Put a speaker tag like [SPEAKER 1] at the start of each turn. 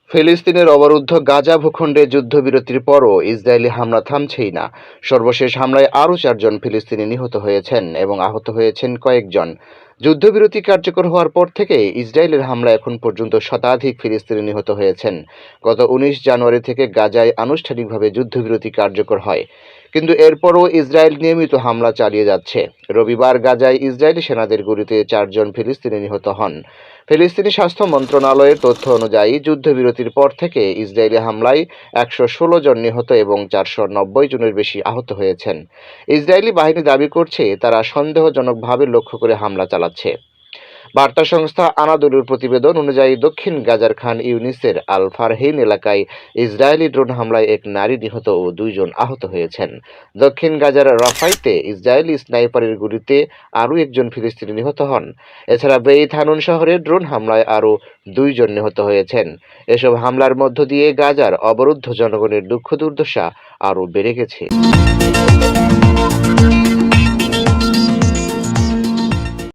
[SPEAKER 1] ফিলিস্তিনের অবরুদ্ধ গাজা ভূখণ্ডে যুদ্ধবিরতির পরও ইসরায়েলি হামলা থামছেই না। সর্বশেষ হামলায় আরও 4 জন ফিলিস্তিনি নিহত হয়েছেন এবং আহত হয়েছেন কয়েকজন। যুদ্ধবিরতি কার্যকর হওয়ার পর থেকে ইসরায়েলের হামলা এখন পর্যন্ত শতাধিক ফিলিস্তিনি নিহত হয়েছেন। গত 19 জানুয়ারি থেকে গাজায় আনুষ্ঠানিকভাবে যুদ্ধবিরতি কার্যকর হয়, কিন্তু এরপরও ইসরায়েল নিয়মিত হামলা চালিয়ে যাচ্ছে। রবিবার গাজায় ইসরায়েলি সেনাদের গুলিতে 4 জন ফিলিস্তিনি নিহত হন। ফিলিস্তিনি স্বাস্থ্য মন্ত্রণালয়ের তথ্য অনুযায়ী যুদ্ধবিরতির পর থেকে ইসরায়েলি হামলায় 116 জন নিহত এবং 490 জনের বেশি আহত হয়েছেন। ইসরায়েলি বাহিনী দাবি করছে তারা সন্দেহজনকভাবে লক্ষ্য করে হামলা চালাচ্ছে। বার্তা সংস্থা আনাদোলুর প্রতিবেদন অনুযায়ী দক্ষিণ গাজার খান ইউনিসের আল ফারহিন এলাকায় ইসরায়েলি ড্রোন হামলায় এক নারী নিহত ও 2 জন আহত হয়েছেন। দক্ষিণ গাজার রাফাইতে ইসরায়েলি স্নাইপারের গুলিতে আরও 1 জন ফিলিস্তিনি নিহত হন। এছাড়া বেইত হানুন শহরে ড্রোন হামলায় আরও 2 জন নিহত হয়েছেন। এসব হামলার মধ্য দিয়ে গাজার অবরুদ্ধ জনগণের দুঃখ দুর্দশা আরও বেড়ে গেছে।